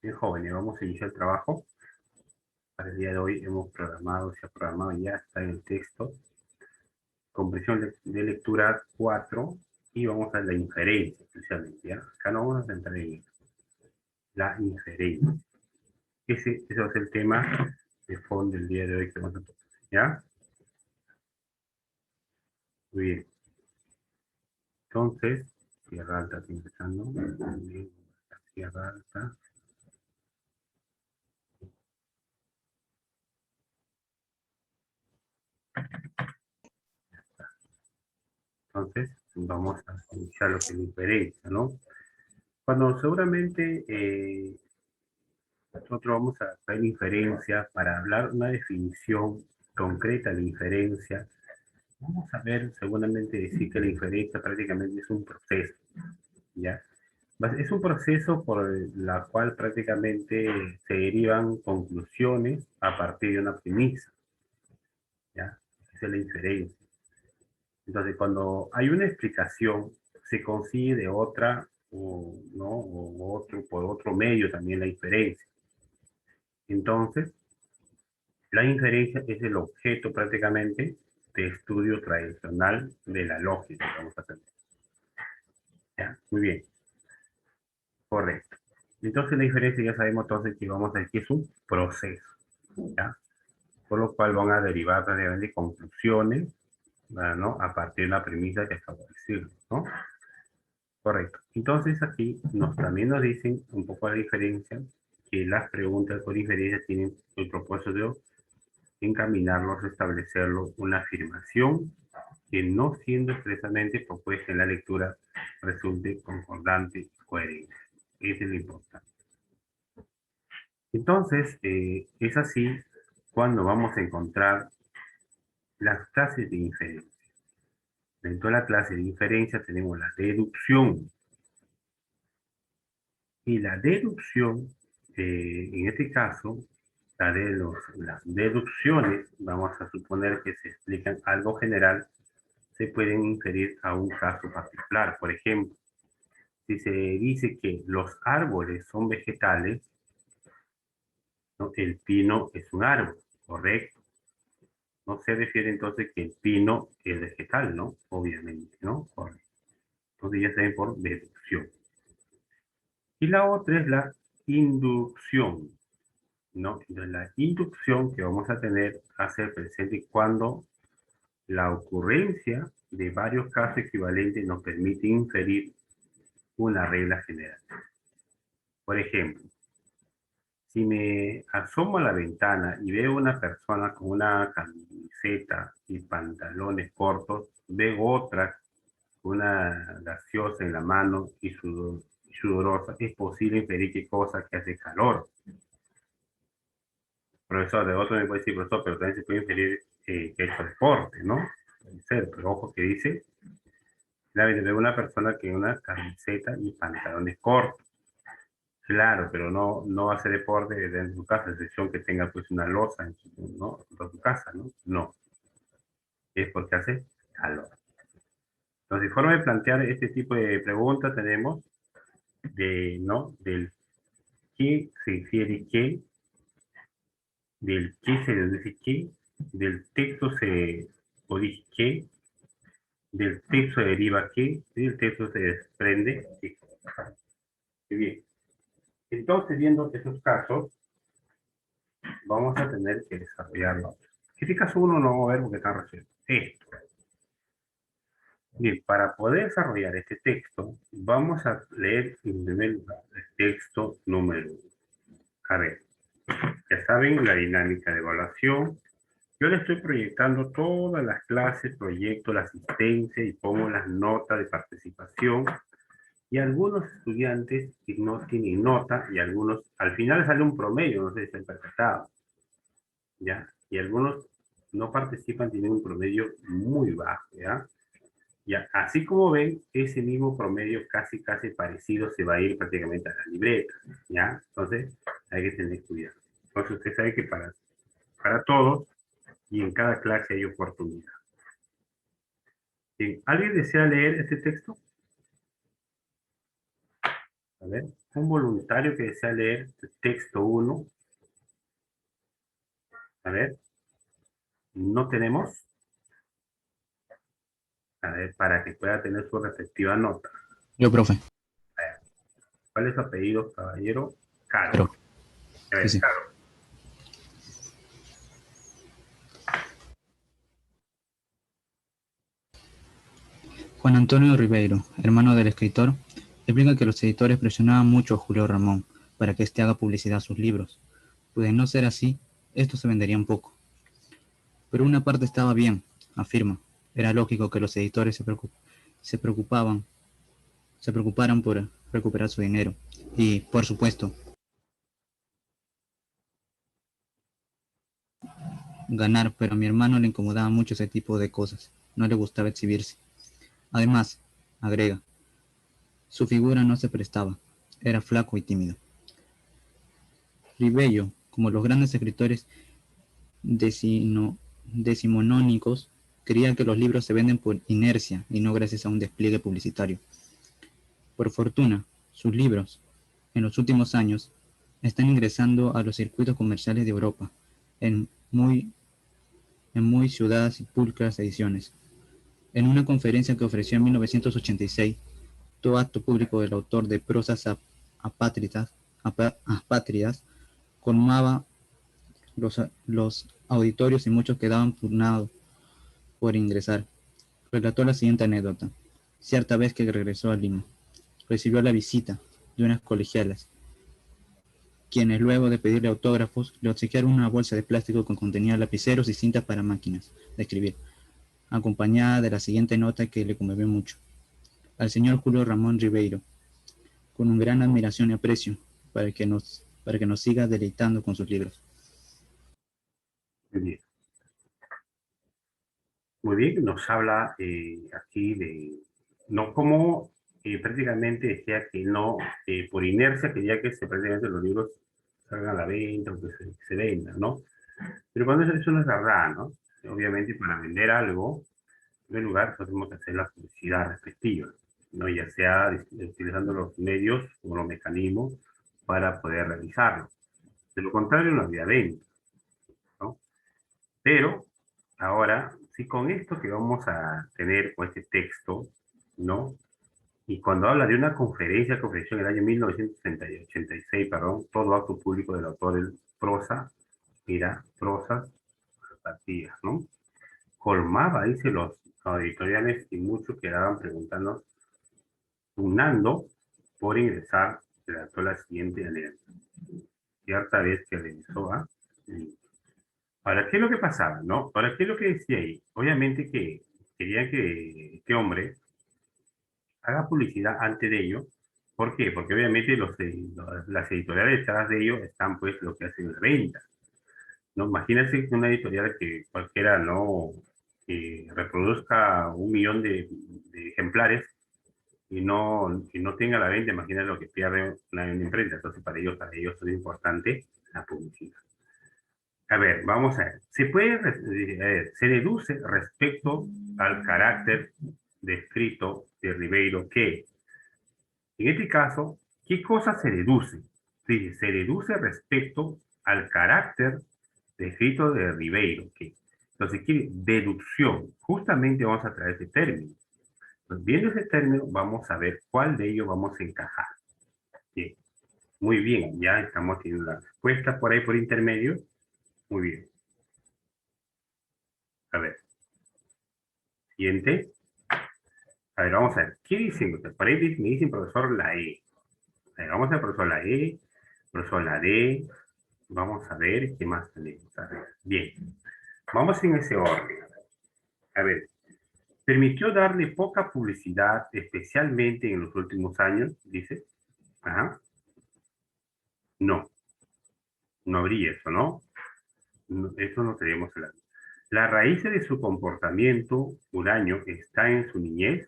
Bien, jóvenes, vamos a iniciar el trabajo. Para el día de hoy hemos programado, se ha programado, ya está en el texto. Comprensión de lectura 4 y vamos a la inferencia, especialmente, ¿ya? Acá no vamos a centrar en eso. La inferencia. Ese va a ser el tema de fondo del día de hoy que vamos a tocar, ¿ya? Muy bien. Entonces, Sierra Alta está empezando. Muy bien. Sierra Alta. Entonces, vamos a iniciar lo que es la inferencia, ¿no? Cuando seguramente nosotros vamos a hacer inferencia para hablar una definición concreta de inferencia. Vamos a ver, seguramente decir que la inferencia prácticamente es un proceso, ¿ya? Es un proceso por la cual prácticamente se derivan conclusiones a partir de una premisa, ¿ya? Esa es la inferencia. Entonces, cuando hay una explicación, se consigue de otra, o, ¿no? O otro, por otro medio también la inferencia. Entonces, la inferencia es el objeto prácticamente de estudio tradicional de la lógica, vamos a tener. ¿Ya? Muy bien, correcto. Entonces la inferencia ya sabemos entonces que vamos a decir que es un proceso, ¿ya? Por lo cual van a derivar prácticamente conclusiones, ¿no? A partir de la premisa que acabo de decir, ¿no? Correcto. Entonces aquí también nos dicen un poco la diferencia, que las preguntas por inferencia tienen el propósito de encaminarlos a establecerlo una afirmación que no siendo expresamente propuesta en la lectura resulte concordante y coherente. Eso es lo importante. Entonces, es así cuando vamos a encontrar las clases de inferencia. Dentro de la clase de inferencia tenemos la deducción. Y la deducción, en este caso, las deducciones, vamos a suponer que se explican algo general, se pueden inferir a un caso particular. Por ejemplo, si se dice que los árboles son vegetales, ¿no? El pino es un árbol, correcto. No se refiere entonces que el pino es vegetal, ¿no? Obviamente, ¿no? Correcto. Entonces ya saben por deducción. Y la otra es la inducción, ¿no? Entonces la inducción que vamos a tener hace presente cuando la ocurrencia de varios casos equivalentes nos permite inferir una regla general. Por ejemplo, si me asomo a la ventana y veo una persona con una camiseta y pantalones cortos, veo otra con una gaseosa en la mano y sudorosa, es posible inferir qué cosa que hace calor. Profesor, de otro me puede decir, profesor, pero también se puede inferir que ha hecho deporte, ¿no? Puede ser, pero ojo que dice, la veo una persona que una camiseta y pantalones cortos. Claro, pero no hace deporte dentro de su casa, a excepción que tenga pues una losa en su, ¿no? En su casa, ¿no? No, es porque hace calor. Entonces, forma de plantear este tipo de preguntas tenemos ¿no? Del qué se infiere qué, del qué se deduce qué, del texto se corrige qué, del texto se deriva qué, y del texto se desprende qué. Muy bien. Entonces, viendo esos casos, vamos a tener que desarrollarlo. Este caso uno no va a ver porque está recién. Esto. Bien, para poder desarrollar este texto, vamos a leer en primer lugar el texto número 1. A ver, ya saben la dinámica de evaluación. Yo le estoy proyectando todas las clases, proyecto la asistencia y pongo las notas de participación. Y algunos estudiantes no tienen nota y algunos, al final sale un promedio, no sé si está percatado, ¿ya? Y algunos no participan, tienen un promedio muy bajo, ¿ya? Ya, así como ven, ese mismo promedio casi parecido se va a ir prácticamente a la libreta, ¿ya? Entonces, hay que tener cuidado. Entonces, usted sabe que para todos y en cada clase hay oportunidad. Bien, ¿alguien desea leer este texto? A ver, un voluntario que desea leer texto uno. A ver, no tenemos. A ver, para que pueda tener su respectiva nota. Yo, profe. A ver, ¿cuál es su apellido, caballero? Caro. Claro. A Sí, ver, sí. Caro. Juan Antonio Ribeiro, hermano del escritor, explica que los editores presionaban mucho a Julio Ramón para que éste haga publicidad a sus libros, pues de no ser así, estos se venderían poco. Pero una parte estaba bien, afirma. Era lógico que los editores se preocupaban, se preocuparan por recuperar su dinero. Y, por supuesto, ganar, pero a mi hermano le incomodaba mucho ese tipo de cosas. No le gustaba exhibirse. Además, agrega, su figura no se prestaba. Era flaco y tímido. Ribeiro, como los grandes escritores decino- decimonónicos, creía que los libros se venden por inercia y no gracias a un despliegue publicitario. Por fortuna, sus libros, en los últimos años, están ingresando a los circuitos comerciales de Europa, en muy, en muy ciudades y pulcras ediciones. En una conferencia que ofreció en 1986, todo acto público del autor de prosas apátridas colmaba los auditorios y muchos quedaban pugnados por ingresar. Relató la siguiente anécdota. Cierta vez que regresó a Lima, recibió la visita de unas colegialas, quienes luego de pedirle autógrafos le obsequiaron una bolsa de plástico que contenía lapiceros y cintas para máquinas de escribir, acompañada de la siguiente nota que le conmovió mucho. Al señor Julio Ramón Ribeiro, con un gran admiración y aprecio, para que nos siga deleitando con sus libros. Muy bien. Muy bien, nos habla aquí de, no como prácticamente decía que no, por inercia quería que prácticamente los libros salgan a la venta o que se vendan, ¿no? Pero cuando eso no es verdad, ¿no? Obviamente para vender algo, en primer lugar, tenemos que hacer la publicidad respectiva, ¿no? Ya sea utilizando los medios o los mecanismos para poder realizarlo. De lo contrario, no había venta, ¿no? Pero ahora, si con esto que vamos a tener con este texto, ¿no? Y cuando habla de una conferencia que ofreció en el año 1986, perdón, todo acto público del autor en prosa, mira, prosas partidas, ¿no? Colmaba, dice, los editoriales y muchos quedaban preguntando, pugnando por ingresar, redactó la siguiente anécdota. Cierta vez que revisó a... Ahora, ¿qué es lo que pasaba, no? Ahora, ¿qué es lo que decía ahí? Obviamente que quería que este hombre haga publicidad antes de ello. ¿Por qué? Porque obviamente las editoriales detrás de ellos están pues lo que hacen la venta, ¿no? Imagínense que una editorial que cualquiera no reproduzca 1 millón de ejemplares y no tenga la venta, imagínense lo que pierde una imprenta. Entonces, para ellos es importante la publicidad. A ver, vamos a ver. Se deduce respecto al carácter descrito de Ribeiro que, en este caso, ¿qué cosa se deduce? Sí, se deduce respecto al carácter descrito de Ribeiro. Que, entonces, ¿qué? Deducción. Justamente vamos a traer ese término. Entonces, viendo ese término, vamos a ver cuál de ellos vamos a encajar. Bien. Muy bien, ya estamos teniendo la respuesta por ahí por intermedio. Muy bien. A ver, siguiente. A ver, vamos a ver. ¿Qué dicen ustedes? Por ahí me dicen profesor la E. A ver, vamos a ver profesor la E, profesor la D. Vamos a ver qué más tenemos. A ver, bien. Vamos en ese orden. A ver, permitió darle poca publicidad, especialmente en los últimos años, dice. Ajá. No, no habría eso, ¿no? Eso no tenemos claro. La raíz de su comportamiento huraño está en su niñez.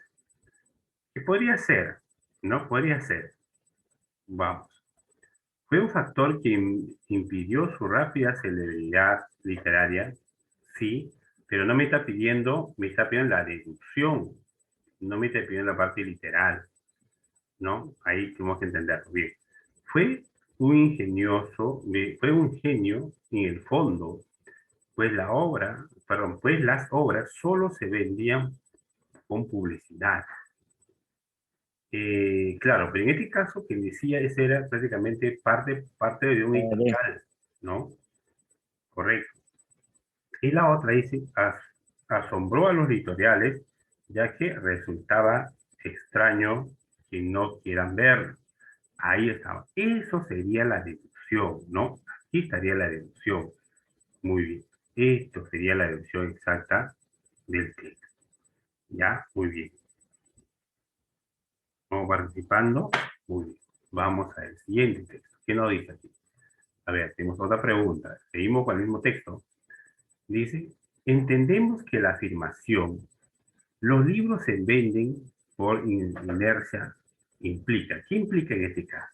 ¿Qué podría ser? No podría ser. Vamos. Fue un factor que impidió su rápida celeridad literaria, sí, pero no me está pidiendo la deducción, no me está pidiendo la parte literal. ¿no? Ahí tenemos que entenderlo bien. Fue un ingenioso, fue un genio en el fondo, pues la obra, perdón, pues las obras solo se vendían con publicidad. Claro, pero en este caso que decía, ese era prácticamente parte de un Vale. editorial, ¿no? Correcto. Y la otra dice, asombró a los editoriales, ya que resultaba extraño que no quieran verlo. Ahí estaba. Eso sería la deducción, ¿no? Aquí estaría la deducción. Muy bien. Esto sería la deducción exacta del texto. ¿Ya? Muy bien. Vamos participando. Muy bien. Vamos al siguiente texto. ¿Qué nos dice aquí? A ver, tenemos otra pregunta. Seguimos con el mismo texto. Dice, entendemos que la afirmación, los libros se venden por inercia, implica. ¿Qué implica en este caso?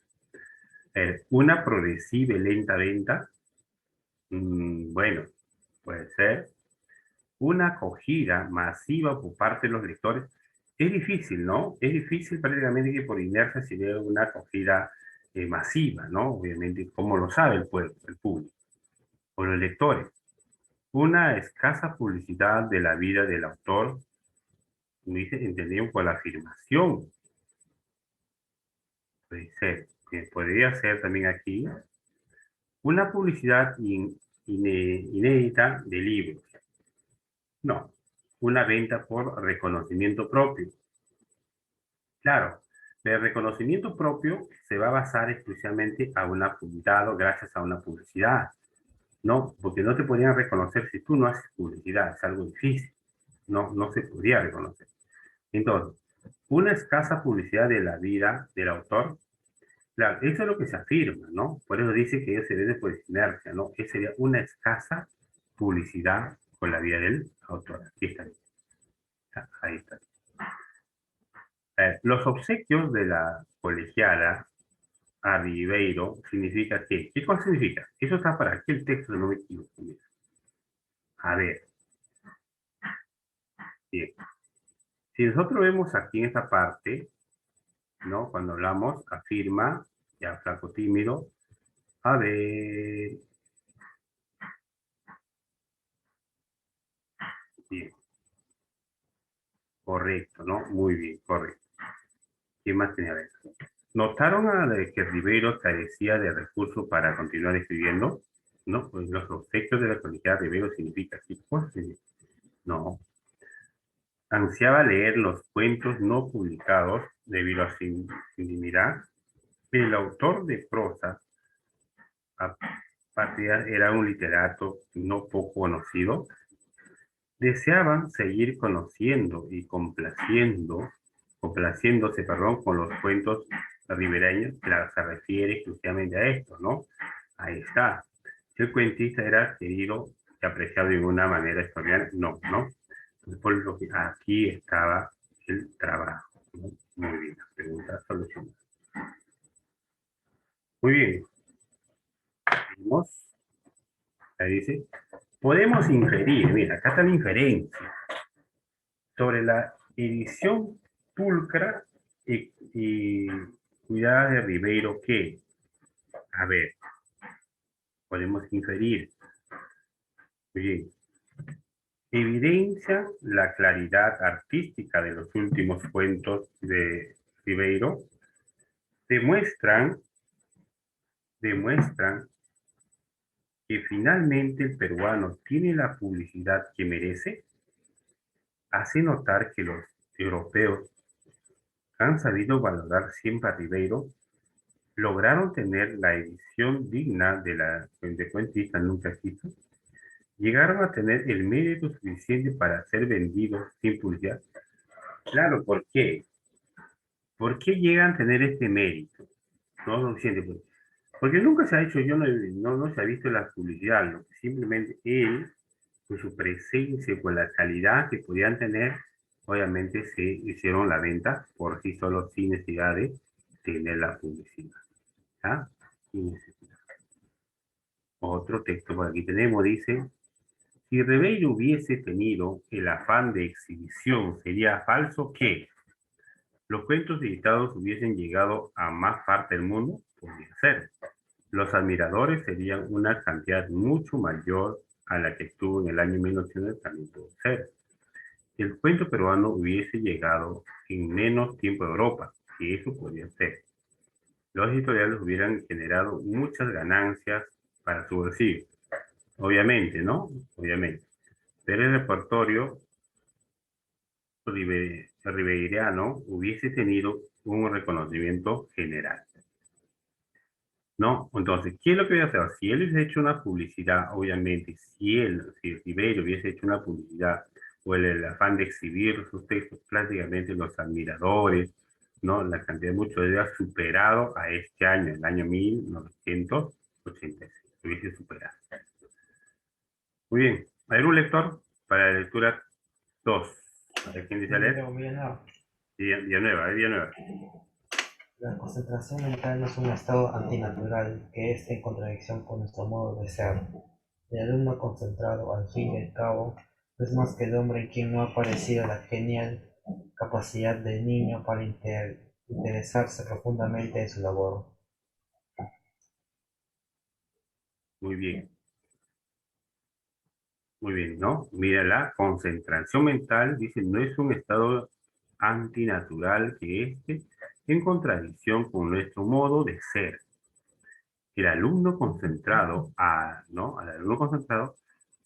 Una progresiva y lenta venta. Bueno, puede ser una acogida masiva por parte de los lectores. Es difícil, ¿no? Es difícil prácticamente que por inercia se dé una acogida masiva, ¿no? Obviamente, como lo sabe el pueblo, el público, o los lectores. Una escasa publicidad de la vida del autor, dice, entendido por la afirmación. Puede ser, podría ser también aquí una publicidad inédita de libros. No, una venta por reconocimiento propio. Claro, el reconocimiento propio se va a basar exclusivamente a una publicidad o gracias a una publicidad, ¿no? Porque no te podrían reconocer si tú no haces publicidad, es algo difícil, no, no se podría reconocer. Entonces, una escasa publicidad de la vida del autor, claro, eso es lo que se afirma, ¿no? Por eso dice que ellos se venden por inercia, ¿no? Que sería una escasa publicidad con la vida del autor. Aquí está. Ahí está. Los obsequios de la colegiala a Ribeiro significa que, ¿qué cosa significa? Eso está para aquí el texto, no me equivoco. Mira. A ver, bien. Si nosotros vemos aquí en esta parte, ¿no? Cuando hablamos, afirma, ya flaco tímido, a ver, bien, correcto, ¿no? Muy bien, correcto. ¿Qué más tenía que ver? ¿Notaron que Ribeiro carecía de recursos para continuar escribiendo? No, pues los obsequios de la colegiala Ribeiro significa, ¿qué cosa significa? No, ansiaba leer los cuentos no publicados debido a su intimidad. El autor de prosa aparte era un literato no poco conocido. Deseaban seguir conociendo y complaciéndose, perdón, con los cuentos ribereños. Claro, se refiere exclusivamente a esto, ¿no? Ahí está. Si el cuentista era querido y apreciado de una manera extraordinaria, no, ¿no? Por lo que aquí estaba el trabajo, ¿no? Muy bien, pregunta solucionada. Muy bien, seguimos. Ahí dice, podemos inferir, mira, acá está la inferencia sobre la edición pulcra y cuidada de Ribeiro que, a ver, podemos inferir, muy bien, evidencia la claridad artística de los últimos cuentos de Ribeiro, demuestran, demuestran que finalmente el peruano tiene la publicidad que merece, hace notar que los europeos han sabido valorar siempre a Ribeiro, lograron tener la edición digna de la de cuentista nunca quiso, llegaron a tener el mérito suficiente para ser vendidos sin publicidad. Claro, ¿por qué? ¿Por qué llegan a tener este mérito? No lo suficiente. Porque nunca se ha hecho, yo no se ha visto la publicidad, ¿no? Simplemente él, con su presencia, con la calidad que podían tener, obviamente se hicieron la venta por sí solos sin necesidad de tener la publicidad. ¿Ah? Sin necesidad. Otro texto por aquí tenemos, dice, si Ribeiro hubiese tenido el afán de exhibición, sería falso que los cuentos editados hubiesen llegado a más parte del mundo, podría ser. Los admiradores serían una cantidad mucho mayor a la que estuvo en el año 1900, también puede ser. El cuento peruano hubiese llegado en menos tiempo a Europa, y eso podría ser. Los editoriales hubieran generado muchas ganancias para su bolsillo. Obviamente, ¿no? Obviamente. Pero el repertorio ribeirano hubiese tenido un reconocimiento general, ¿no? Entonces, ¿qué es lo que voy a hacer? Si él hubiese hecho una publicidad, obviamente, si Ribeiro hubiese hecho una publicidad o el afán de exhibir sus textos, prácticamente los admiradores, ¿no? La cantidad de muchos hubiera superado a este año, el año 1986, hubiese superado. Muy bien, a ver un lector para la lectura 2. A ver, ¿quién dice leer? Villanueva, Villanueva. La concentración mental es un estado antinatural que es en contradicción con nuestro modo de ser. El alumno concentrado, al fin y al cabo, no es más que el hombre en quien no ha aparecido la genial capacidad del niño para interesarse profundamente en su labor. Muy bien. Muy bien, ¿no? Mira, la concentración mental, dice, no es un estado antinatural que esté en contradicción con nuestro modo de ser. El alumno concentrado, ¿no? Al alumno concentrado,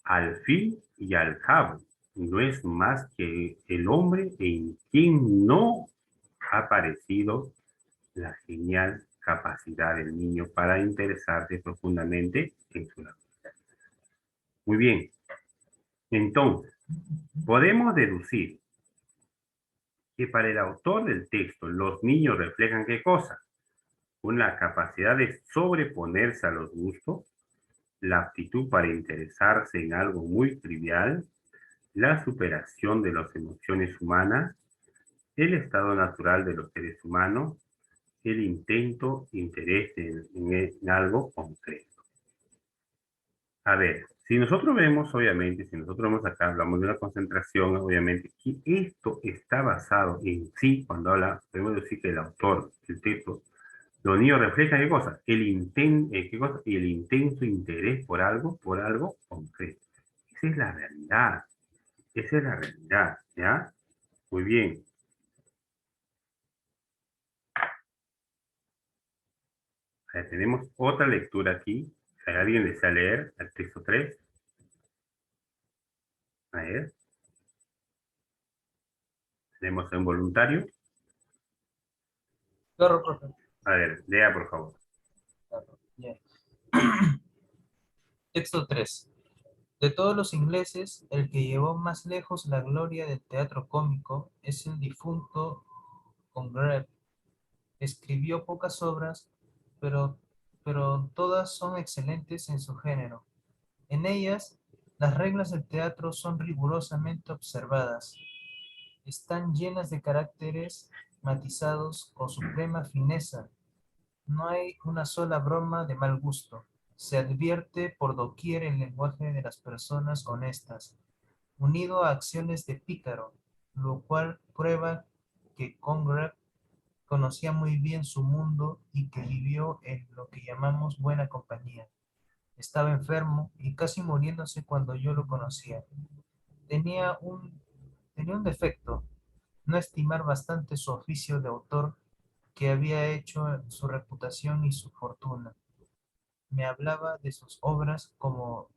al fin y al cabo, no es más que el hombre en quien no ha aparecido la genial capacidad del niño para interesarse profundamente en su labor. Muy bien, entonces, podemos deducir que para el autor del texto los niños reflejan ¿qué cosa? Una capacidad de sobreponerse a los gustos, la aptitud para interesarse en algo muy trivial, la superación de las emociones humanas, el estado natural de los seres humanos, el intento, interés en algo concreto. A ver, si nosotros vemos, obviamente, si nosotros vemos acá, hablamos de una concentración, obviamente, que esto está basado en sí, cuando habla, podemos decir que el autor, el texto, los niños reflejan qué cosa, ¿qué cosa? El intenso interés por algo concreto. Esa es la realidad, esa es la realidad, ¿ya? Muy bien. A ver, tenemos otra lectura aquí. Si alguien desea leer el texto 3. A ver, tenemos a un voluntario. Claro, profe. A ver, lea por favor. Claro, bien. Texto 3. De todos los ingleses, el que llevó más lejos la gloria del teatro cómico es el difunto Congreve. Escribió pocas obras, pero, pero todas son excelentes en su género. En ellas, las reglas del teatro son rigurosamente observadas. Están llenas de caracteres matizados con suprema fineza. No hay una sola broma de mal gusto. Se advierte por doquier el lenguaje de las personas honestas, unido a acciones de pícaro, lo cual prueba que Congreve conocía muy bien su mundo y que vivió en lo que llamamos buena compañía. Estaba enfermo y casi muriéndose cuando yo lo conocía. Tenía un, tenía un defecto, no estimar bastante su oficio de autor que había hecho su reputación y su fortuna. Me hablaba de sus obras como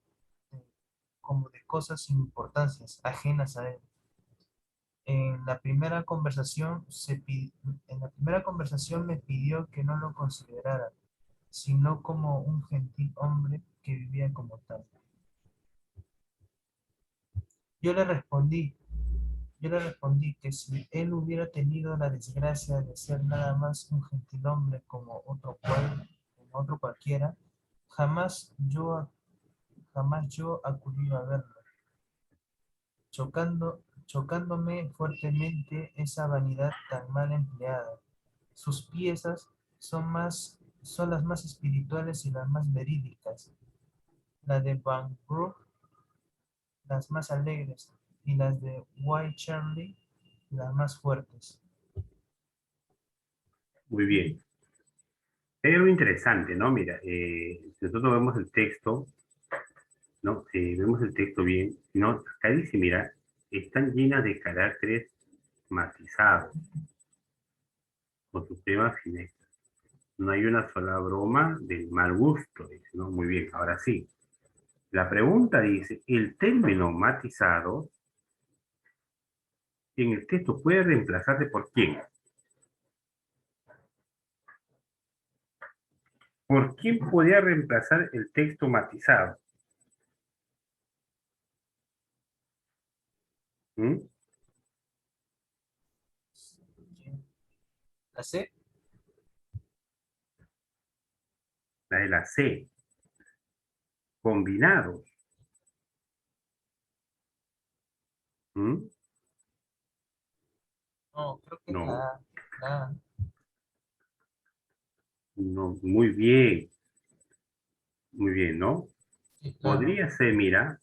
de cosas sin importancias, ajenas a él. En la primera conversación, en la primera conversación me pidió que no lo considerara, sino como un gentil hombre que vivía como tal. Yo le respondí, yo le respondí que si él hubiera tenido la desgracia de ser nada más un gentilhombre como otro cualquiera, jamás yo, jamás yo acudí a verlo, chocándome fuertemente esa vanidad tan mal empleada. Sus piezas son las más espirituales y las más verídicas. La de Van Gogh, las más alegres, y las de White Charlie, las más fuertes. Muy bien. Hay algo interesante, ¿no? Mira, si nosotros vemos el texto, ¿no? Vemos el texto bien, ¿no? Acá dice, mira, están llenas de caracteres matizados con sus temas finestas. No hay una sola broma del mal gusto, dice, ¿no? Muy bien, ahora sí. La pregunta dice, el término matizado en el texto puede reemplazarse por quién. ¿Por quién podría reemplazar el texto matizado? ¿Mm? La C. La de la C. Combinados. ¿Mm? No, creo que es No, la A. La A. no, muy bien, ¿no? Sí, claro. Podría ser, mira,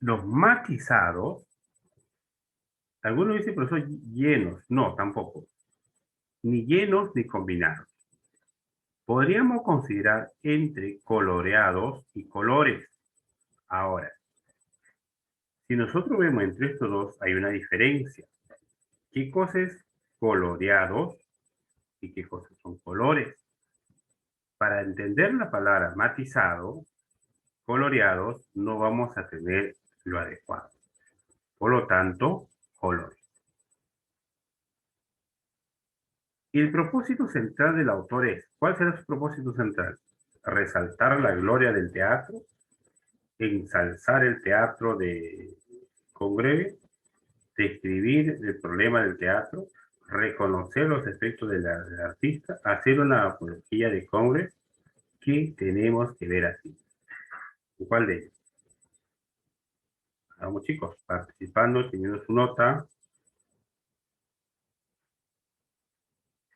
los matizados, algunos dicen, profesor, llenos, no, tampoco, ni llenos ni combinados. Podríamos considerar entre coloreados y colores. Ahora, si nosotros vemos entre estos dos, hay una diferencia. ¿Qué cosas es coloreados y qué cosas son colores? Para entender la palabra matizado, coloreados, no vamos a tener lo adecuado. Por lo tanto, colores. Y el propósito central del autor es, ¿cuál será su propósito central? Resaltar la gloria del teatro, ensalzar el teatro de Congreve, describir el problema del teatro, reconocer los efectos del artista, hacer una apología de Congreve que tenemos que ver así. ¿Cuál de ellos? Vamos chicos, participando, teniendo su nota.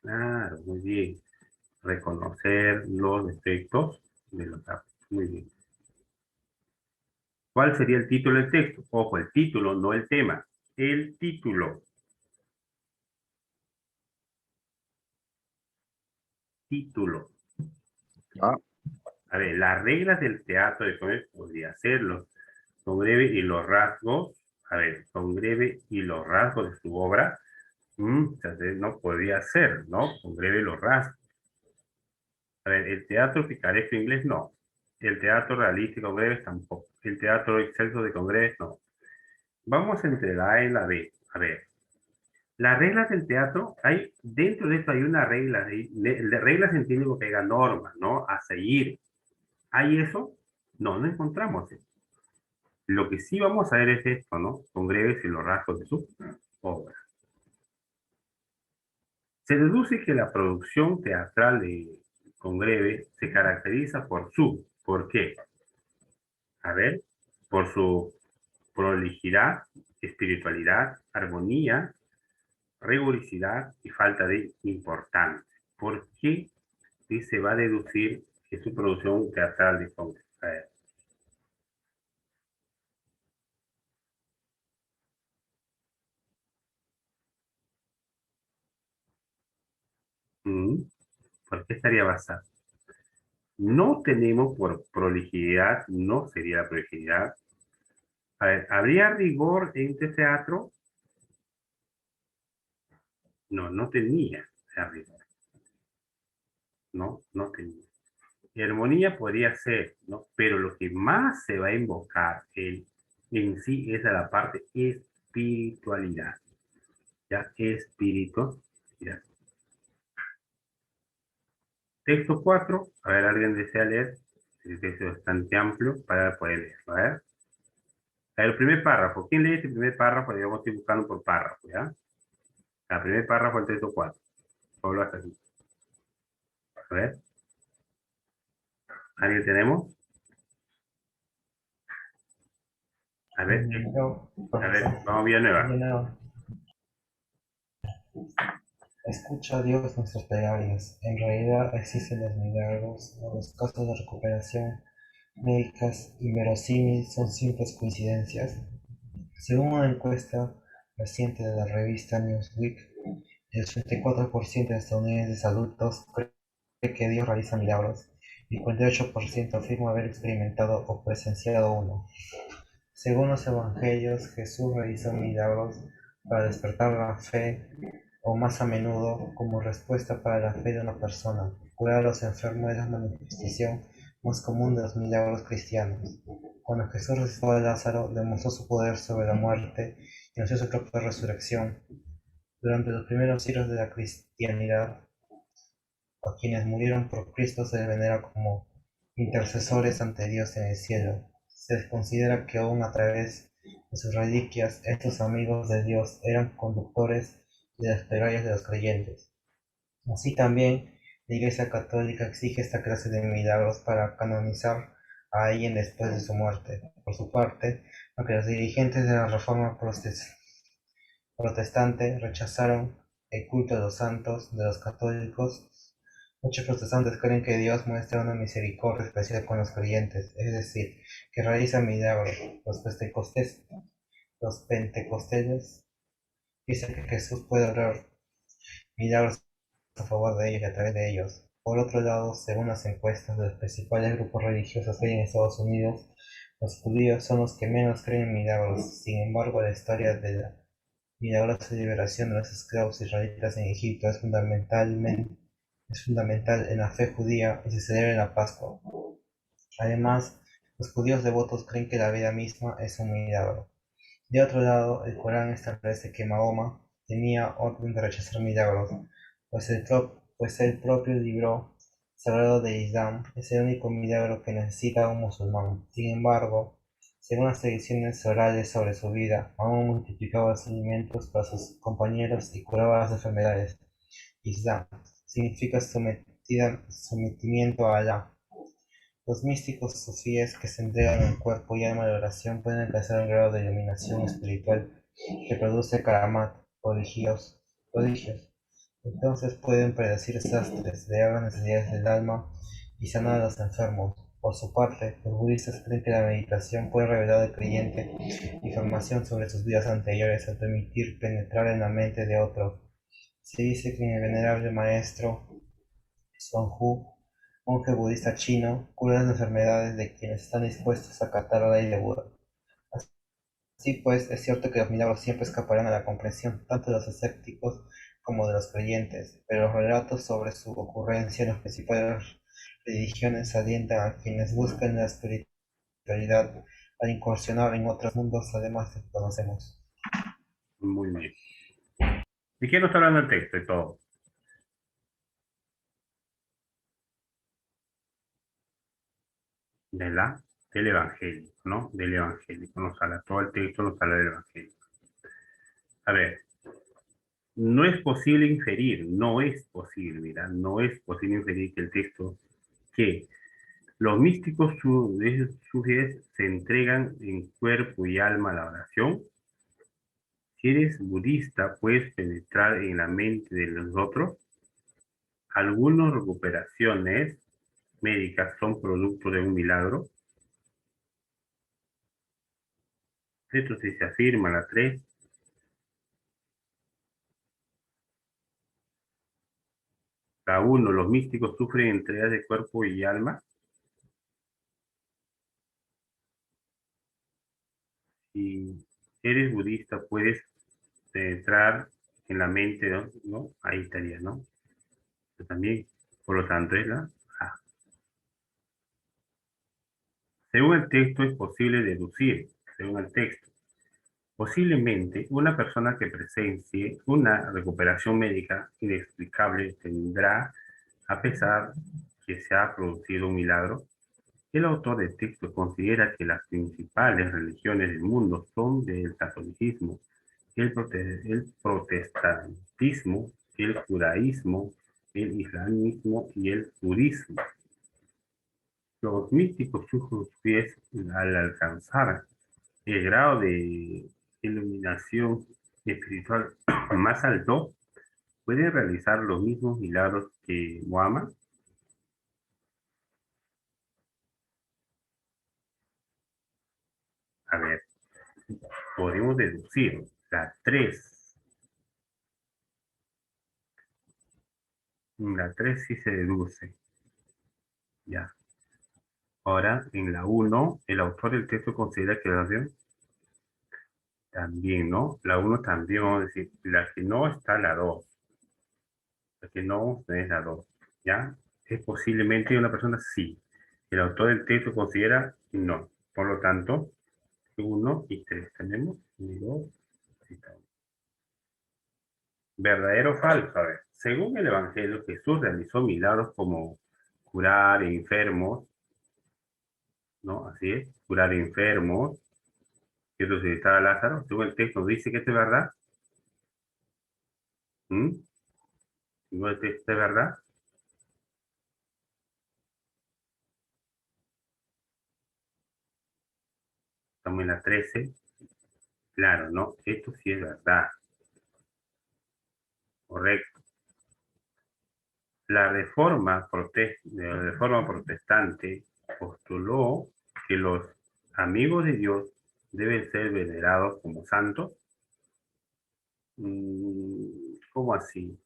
Claro, muy bien. Reconocer los defectos de los datos. Muy bien. ¿Cuál sería el título del texto? Ojo, el título, no el tema. El título. Título. Ah, A ver, las reglas del teatro de comedia podría hacerlo. Congreve y los rasgos. A ver, Congreve y los rasgos de su obra. Entonces no podría ser, ¿no? Congreve y los rasgos. A ver, el teatro picaresco inglés no. El teatro realístico breve tampoco. El teatro excelso de Congreso no. Vamos entre la A y la B. A ver, las reglas del teatro, hay, dentro de esto hay una regla, de reglas entiende que hay normas, ¿no? A seguir. ¿Hay eso? No, no encontramos eso. Lo que sí vamos a ver es esto, ¿no? Congresos y los rasgos de su obra. Se deduce que la producción teatral de Congreve se caracteriza por su, ¿por qué? A ver, por su prolijidad, espiritualidad, armonía, rigurosidad y falta de importancia. ¿Por qué se va a deducir que su producción teatral de Congress? A ver. Mm, ¿Por qué estaría basada? No tenemos por prolijidad, no sería la prolijidad. A ver, ¿habría rigor en este teatro? No, no tenía rigor. No, no tenía. Armonía podría ser, ¿no? Pero lo que más se va a invocar en sí es a la parte espiritualidad. ¿Ya? Espiritualidad. Texto 4. A ver, ¿alguien desea leer? El texto es bastante amplio para poder leerlo. A ver. A ver, el primer párrafo. ¿Quién lee este primer párrafo? Digamos, estoy buscando por párrafo, ¿ya? El primer párrafo del texto 4. Solo hasta aquí. A ver. ¿Alguien tenemos? A ver, Yo, profesor, vamos Villanueva. Villanueva, escucha a Dios nuestras plegarias. En realidad existen los milagros, o los casos de recuperación médicas inverosímiles son simples coincidencias. Según una encuesta reciente de la revista Newsweek, El 84% de estadounidenses adultos cree que Dios realiza milagros y 48% afirma haber experimentado o presenciado uno. Según los evangelios, Jesús realizó milagros para despertar la fe o más a menudo como respuesta para la fe de una persona. Curar a los enfermos es la manifestación más común de los milagros cristianos. Cuando Jesús resucitó a Lázaro, demostró su poder sobre la muerte y anunció su propia resurrección. Durante los primeros siglos de la cristianidad, a quienes murieron por Cristo se les venera como intercesores ante Dios en el cielo. Se les considera que aún a través de sus reliquias, estos amigos de Dios eran conductores de las plegarias de los creyentes. Así también, la Iglesia Católica exige esta clase de milagros para canonizar a alguien después de su muerte. Por su parte, aunque los dirigentes de la Reforma protestante rechazaron el culto de los santos de los católicos, muchos protestantes creen que Dios muestra una misericordia especial con los creyentes, es decir, que realiza milagros. Los pentecosteles dicen que Jesús puede obrar milagros a favor de ellos y a través de ellos. Por otro lado, según las encuestas de los principales grupos religiosos que hay en Estados Unidos, los judíos son los que menos creen en milagros. Sin embargo, la historia de la milagrosa liberación de los esclavos israelitas en Egipto es fundamental en la fe judía y se celebra en la Pascua. Además, los judíos devotos creen que la vida misma es un milagro. De otro lado, el Corán establece que Mahoma tenía orden de rechazar milagros, pues el propio libro sagrado de Islam es el único milagro que necesita un musulmán. Sin embargo, según las tradiciones orales sobre su vida, Mahoma multiplicaba los alimentos para sus compañeros y curaba las enfermedades. Islam significa sometimiento a Alá. Los místicos sufíes que se entregan en cuerpo y alma a la oración pueden alcanzar un grado de iluminación espiritual que produce karamat, prodigios. Entonces pueden predecir desastres, leer las necesidades del alma y sanar a los enfermos. Por su parte, los budistas creen que la meditación puede revelar al creyente información sobre sus vidas anteriores al permitir penetrar en la mente de otros. Se dice que el venerable maestro Xuanju, monje budista chino, cura las enfermedades de quienes están dispuestos a acatar la ley de Buda. Así pues, es cierto que los milagros siempre escaparán a la comprensión tanto de los escépticos como de los creyentes, pero los relatos sobre su ocurrencia en las principales religiones alientan a quienes buscan la espiritualidad a incursionar en otros mundos además de que conocemos. Muy bien. ¿De qué nos está hablando el texto y todo? De la, del Evangelio, ¿no? Del Evangelio. Nos habla, todo el texto nos habla del Evangelio. A ver, no es posible inferir, no es posible, mira, no es posible inferir que el texto, que los místicos sufíes se entregan en cuerpo y alma a la oración. Si eres budista, puedes penetrar en la mente de los otros. Algunas recuperaciones médicas son producto de un milagro. Esto sí se afirma la 3. La 1, los místicos sufren entregas de cuerpo y alma. Si eres budista, puedes penetrar en la mente, ¿no? Ahí estaría, ¿no? Pero también, por lo tanto, es la A. Según el texto, es posible deducir, según el texto, posiblemente una persona que presencie una recuperación médica inexplicable tendrá, a pesar que se ha producido un milagro. El autor del texto considera que las principales religiones del mundo son el catolicismo, el protestantismo, el judaísmo, el islamismo y el budismo. Los místicos sufíes, al alcanzar el grado de iluminación espiritual más alto, pueden realizar los mismos milagros que Muhammad. A ver, podemos deducir la 3 En la 3 sí se deduce. Ya. Ahora, en la 1, el autor del texto considera que la oración también, ¿no? La 1 también, vamos a decir, la que no está la 2. La que no es la 2. ¿Ya? ¿Es posiblemente una persona? Sí. El autor del texto considera no. Por lo tanto, 1 y 3 tenemos. 1 y 2. ¿Verdadero o falso? A ver, según el Evangelio, Jesús realizó milagros como curar enfermos, ¿no? Así es, curar enfermos, y resucitar a Lázaro. Según el texto, dice que esto es verdad. ¿Mm? Según el texto es verdad. Estamos en la 13. Claro, ¿no? Esto sí es verdad. Correcto. La reforma protestante postuló que los amigos de Dios deben ser venerados como santos. ¿Cómo así?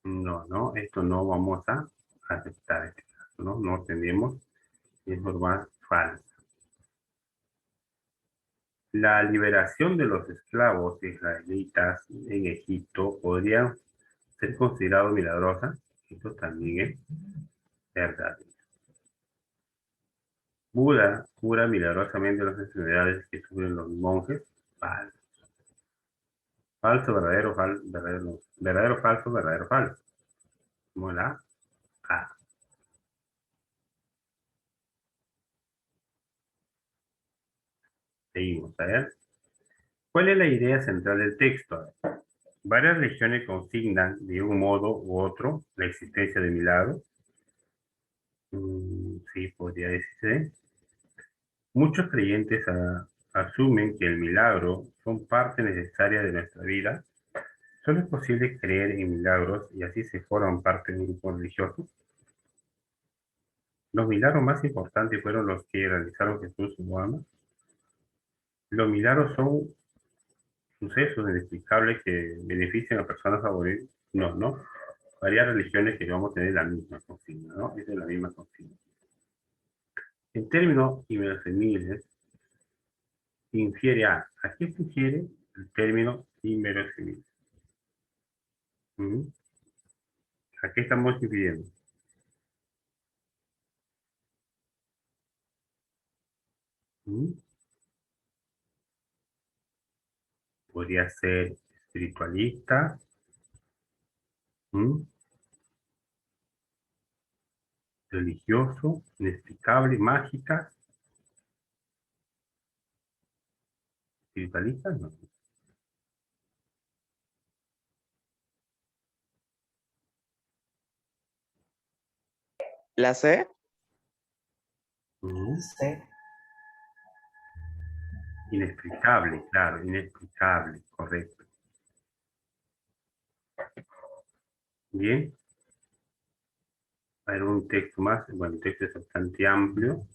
No, no, esto no vamos a aceptar este caso, ¿no? No tenemos información falsa. La liberación de los esclavos israelitas en Egipto podría ser considerado milagrosa. Esto también es verdad. Buda cura milagrosamente las enfermedades que sufren los monjes. Falso. Falso, verdadero, falso, verdadero, verdadero, falso, verdadero, falso. Como la A. Seguimos, a ver. ¿Cuál es la idea central del texto? Varias religiones consignan de un modo u otro la existencia de milagros. Sí, podría decirse. Muchos creyentes asumen que el milagro son parte necesaria de nuestra vida. Solo es posible creer en milagros y así se forman parte de un grupo religioso. Los milagros más importantes fueron los que realizaron Jesús y Muhammad. Los milagros son sucesos inexplicables que benefician a personas favoritas. No, no. Varias religiones que vamos a tener la misma consigna, ¿no? Esa es la misma consigna. En términos inverosímiles, infiere ¿a qué se infiere el término inverosímil? ¿Mm? ¿A qué estamos infiriendo? ¿Mm? Podría ser espiritualista, ¿Mm? Religioso, inexplicable, mágica, espiritualista, no. ¿La C? ¿Mm? C. Inexplicable, claro, inexplicable, correcto. Bien, a ver un texto más, bueno, el texto es bastante amplio.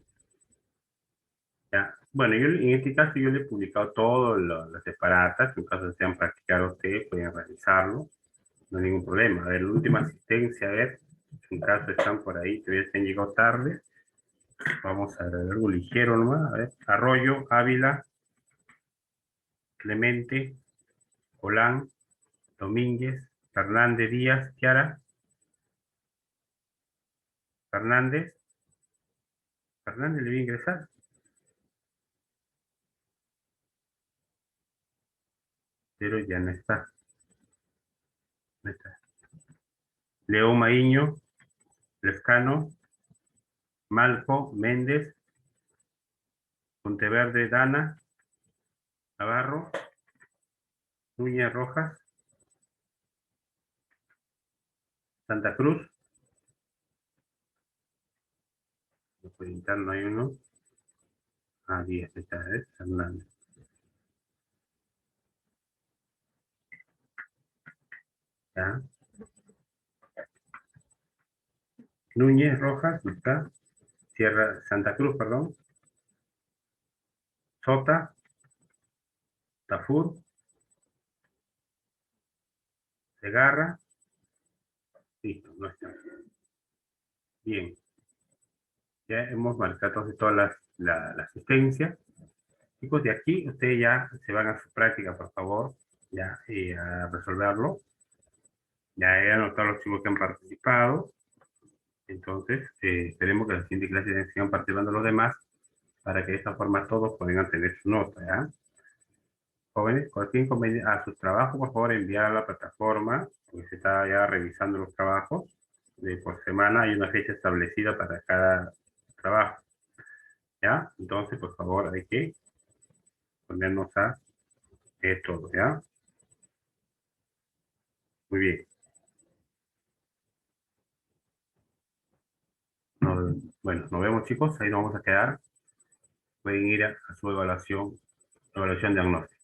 Ya. Bueno, yo en este caso yo le he publicado todas las separatas, en caso desean practicar ustedes, pueden realizarlo, no hay ningún problema. A ver, la última asistencia, a ver, en caso están por ahí, todavía se han llegado tarde, vamos a ver algo ligero nomás, a ver, Arroyo, Ávila, Clemente, Colán, Domínguez, Fernández Díaz, Chiara, Fernández, Fernández le voy a ingresar, pero ya no está, no está. Leo Maíño, Lescano, Malco, Méndez, Monteverde, Dana, Navarro, Núñez Rojas, Santa Cruz, por interno hay uno, 10, esta es Fernández. ¿Ya? Núñez Rojas, ¿no está? Santa Cruz, perdón. Sota, Tafur, Segarra, Listo, no está. Bien. Ya hemos marcado entonces toda la asistencia. Chicos, de aquí ustedes ya se van a su práctica, por favor, ya a resolverlo. Ya he anotado los chicos que han participado. Entonces, esperemos que la siguiente clase sigan participando los demás para que de esta forma todos puedan tener su nota, ¿ya? Jóvenes, cualquier inconveniente a sus trabajos, por favor, enviar a la plataforma, porque se está ya revisando los trabajos. Por semana hay una fecha establecida para cada trabajo, ¿ya? Entonces, por favor, hay que ponernos a todo, ¿ya? Muy bien. Bueno, nos vemos, chicos. Ahí nos vamos a quedar. Pueden ir a su evaluación diagnóstica.